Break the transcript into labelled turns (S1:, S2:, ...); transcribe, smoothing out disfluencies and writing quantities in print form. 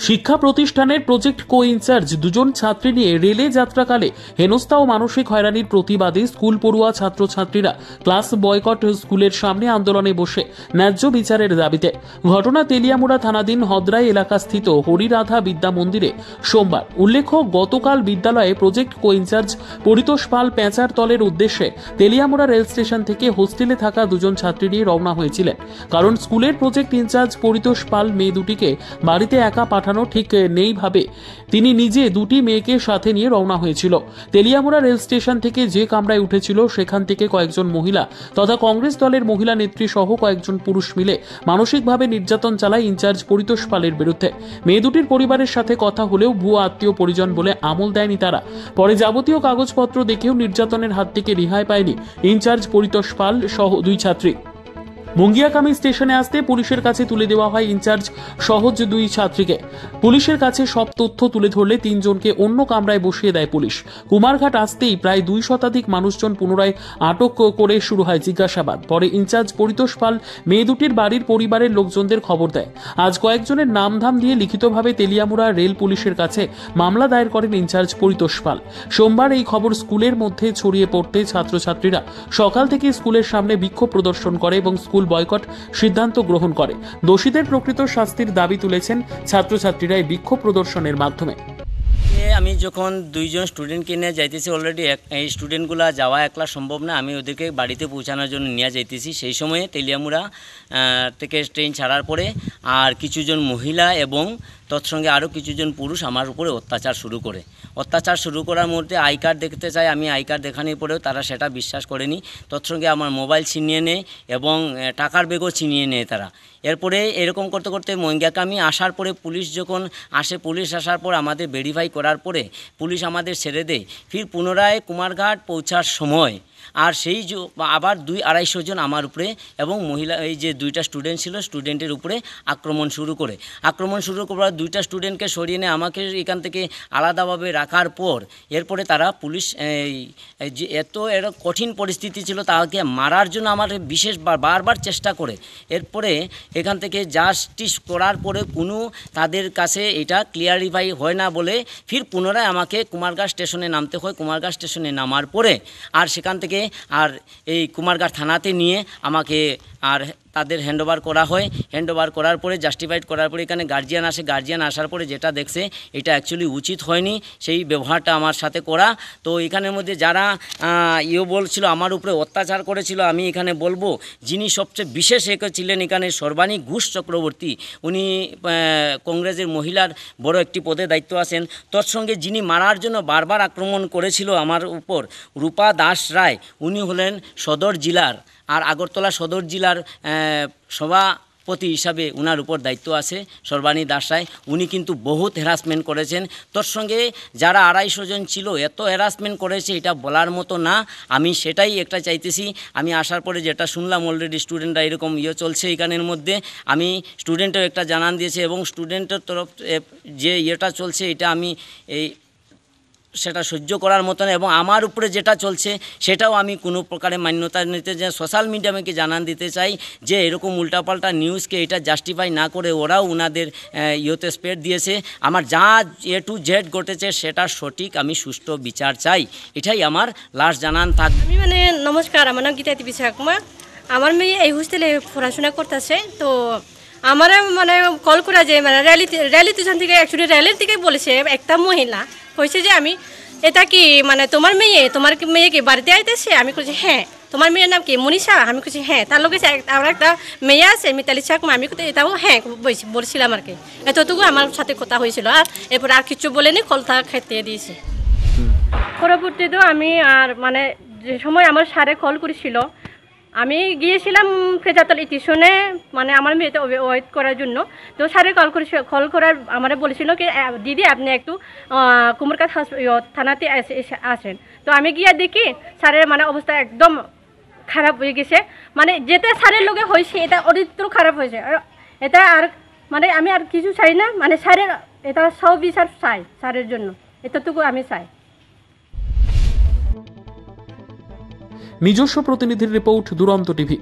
S1: শিক্ষা প্রতিষ্ঠানের প্রজেক্ট কো ইনচার্জ দুজন ছাত্রী নিয়ে রেলে যাত্রাকালে হেনস্থা ও মানসিক হয়রানির প্রতিবাদে স্কুল পড়ুয়া ছাত্রছাত্রীরা ক্লাস বয়কট স্কুলের সামনে আন্দোলনে বসে ন্যায্য বিচারের দাবিতে। ঘটনা তেলিয়ামুড়া থানাধীন হদ্রাই এলাকাস্থিত হরিরাধা বিদ্যা মন্দিরে সোমবার। উল্লেখ্য, গতকাল বিদ্যালয়ে প্রজেক্ট কো ইনচার্জ পরিতোষ পাল পেঁচার তলের উদ্দেশ্যে তেলিয়ামুড়া রেল স্টেশন থেকে হোস্টেলে থাকা দুজন ছাত্রী নিয়ে রওনা হয়েছিলেন। কারণ স্কুলের প্রজেক্ট ইনচার্জ পরিতোষ পাল মেয়ে দুটিকে বাড়িতে একা পাঠানো ঠিক নেই ভাবে তিনি নিজে দুটি মেয়েকে সাথে নিয়ে রওনা হয়েছিল। তেলিয়ামুড়া রেল স্টেশন থেকে যে কামরায় উঠেছিল সেখান থেকে কয়েকজন মহিলা তথা কংগ্রেস দলের মহিলা নেত্রী সহ কয়েকজন পুরুষ মিলে মানসিকভাবে নির্যাতন চালায় ইনচার্জ পরিতোষ পালের বিরুদ্ধে। মেয়ে দুটির পরিবারের সাথে কথা হলেও ভুয়া আত্মীয় পরিজন বলে আমল দেয়নি তারা। পরে যাবতীয় কাগজপত্র দেখেও নির্যাতনের হাত থেকে রেহাই পায়নি ইনচার্জ পরিতোষ পাল সহ দুই ছাত্রী। মুঙ্গিয়াকামী স্টেশনে আসতে পুলিশের কাছে তুলে দেওয়া হয় ইনচার্জ সহজ দুই ছাত্রীকে। পুলিশের কাছে সব তথ্য তুলে ধরলে তিনজনকে অন্য কামরায় বসিয়ে দেয় পুলিশ। কুমারঘাট আসতেই প্রায় 2 শতাধিক মানুষজন পুনরায় আটক করে শুরু হয় জিজ্ঞাসাবাদ। পরে ইনচার্জ পরিতোষ পাল মেয়ে দুটির বাড়ির পরিবারের লোকজনদের খবর দেয়। আজ কয়েকজনের নামধাম দিয়ে লিখিতভাবে তেলিয়ামুড়া রেল পুলিশের কাছে মামলা দায়ের করেন ইনচার্জ পরিতোষ পাল। সোমবার এই খবর স্কুলের মধ্যে ছড়িয়ে পড়তে ছাত্রছাত্রীরা সকাল থেকে স্কুলের সামনে বিক্ষোভ প্রদর্শন করে এবং স্কুল বয়কট সিদ্ধান্ত গ্রহণ করে। দোষীদের প্রকৃত শাস্তির দাবি তুলেছেন ছাত্রছাত্রীরা এই বিক্ষোভ প্রদর্শনের মাধ্যমে।
S2: আমি যখন দুইজন স্টুডেন্টকে নিয়ে যাইতেছি, অলরেডি এই স্টুডেন্টগুলো যাওয়া একলা সম্ভব না, আমি ওদেরকে বাড়িতে পৌঁছানোর জন্য নিয়ে যাইতেছি। সেই সময়ে তেলিয়ামুড়া থেকে ট্রেন ছাড়ার পরে আর কিছুজন মহিলা এবং তৎসঙ্গে আরও কিছুজন পুরুষ আমার উপরে অত্যাচার শুরু করার মধ্যে আই কার্ড দেখতে চাই। আমি আই কার্ড দেখানোর পরেও তারা সেটা বিশ্বাস করেনি। তৎসঙ্গে আমার মোবাইল ছিনিয়ে নেয় এবং টাকার ব্যাগও ছিনিয়ে নেয় তারা। এরপরে এরকম করতে করতে মুঙ্গিয়াকামী আসার পরে পুলিশ যখন আসে, পুলিশ আসার পর আমাদের ভেরিফাই করার পরে পুলিশ আমাদের ছেড়ে দেয়। ফির পুনরায় কুমারঘাট পৌঁছার সময় আর সেই আবার 200-250 জন আমার উপরে এবং মহিলা এই যে 2টা স্টুডেন্ট ছিল স্টুডেন্টের উপরে আক্রমণ শুরু করার 2টা স্টুডেন্টকে সরিয়ে নিয়ে আমাকে এখান থেকে আলাদাভাবে রাখার পর এরপরে তারা পুলিশ যে এত কঠিন পরিস্থিতি ছিল তাকে মারার জন্য আমার বারবার চেষ্টা করে। এরপরে এখান থেকে জাস্টিস করার পরে কোনো তাদের কাছে এটা ক্লিয়ারিফাই হয় না বলে ফির পুনরায় আমাকে কুমারঘাট স্টেশনে নামতে হয়। কুমারঘাট স্টেশনে নামার পরে আর সেখান থেকে আর এই কুমারঘাট থানাতে নিয়ে আমাকে আর তাদের হ্যান্ডওভার করা হয়। হ্যান্ডওভার করার পরে জাস্টিফাইড করার পরে এখানে গার্জিয়ান আসে। গার্জিয়ান আসার পরে যেটা দেখছে এটা অ্যাকচুয়ালি উচিত হয়নি সেই ব্যবহারটা আমার সাথে করা। তো এখানের মধ্যে যারা বলছিল আমার উপরে অত্যাচার করেছিল, আমি এখানে বলবো যিনি সবচেয়ে বিশেষ ছিলেন এখানে সর্বাণী ঘোষ চক্রবর্তী, উনি কংগ্রেসের মহিলার বড় একটি পদে দায়িত্ব আছেন। তৎসঙ্গে যিনি মারার জন্য বারবার আক্রমণ করেছিল আমার উপর, রূপা দাস রায়, উনি হলেন সদর জেলার আর আগরতলা সদর জেলার সভাপতি হিসাবে উনার উপর দায়িত্ব আছে সর্বাণী দাস রায়। উনি কিন্তু বহুত হ্যারাসমেন্ট করেছেন। তোর সঙ্গে যারা 250 জন ছিল এত হ্যারাসমেন্ট করেছে এটা বলার মতো না। আমি সেটাই একটা চাইতেছি। আমি আসার পরে যেটা শুনলাম অলরেডি স্টুডেন্টরা এরকম চলছে এখানের মধ্যে, আমি স্টুডেন্টও একটা জানান দিয়েছে এবং স্টুডেন্টের তরফ যে চলছে এটা আমি সেটা সহ্য করার মতো না এবং আমার উপরে যেটা চলছে সেটাও আমি কোনো প্রকারে মান্যতা নিতে চাই। সোশ্যাল মিডিয়াকে জানান দিতে চাই যে এরকম উল্টাপাল্টা নিউজকে এটা জাস্টিফাই না করে ওরাও ওনাদের স্প্রেড দিয়েছে। আমার যা A to Z ঘটেছে সেটা সঠিক, আমি সুষ্ঠু বিচার চাই, এটাই আমার লাস্ট জানান থাক।
S3: আমি নমস্কার, আমার নাম গীতা দেবী ঠাকুমা। আমার মেয়ে এই হোস্টেলে পড়াশোনা করতেছে। তো আমার কল করা যে র্যালি স্টেশন থেকে অ্যাকচুয়ালি র্যালির থেকে বলেছে একটা মহিলা কইছে যে আমি এটা কি তোমার মেয়ে কি বাড়িতে আইতেছে? আমি কইছি হ্যাঁ। তোমার মেয়ের নাম কি মনীষা? আমি কইছি হ্যাঁ। তার লোক আমার একটা মেয়ে আছে মিতালি ঠাকুমা, আমি এটাও হ্যাঁ বলছিলাম আর কি। এতটুকু আমার সাথে কথা হয়েছিল, আর এরপর আর কিছু বলেনি, কলতা খেতে দিয়েছে। পরবর্তীতেও আমি আর যে সময় আমার স্যারে কল করেছিল আমি গিয়েছিলাম ফেজাতল স্টেশনে আমার মেয়েতে ওয়েট করার জন্য। তো স্যারে কল করার আমার বলেছিল কি দিদি আপনি একটু কুমারঘাট থানাতে আসেন। তো আমি গিয়ে দেখি স্যারের অবস্থা একদম খারাপ হয়ে গেছে। যেটা স্যারের লোকে হয়েছে এটা অরিত্র খারাপ হয়েছে। এটা আর আমি আর কিছু চাই না, স্যারের এটা সব বিচার চাই স্যারের জন্য, এতটুকু আমি চাই।
S1: নিজস্ব প্রতিনিধির রিপোর্ট, দুরন্ত টিভি।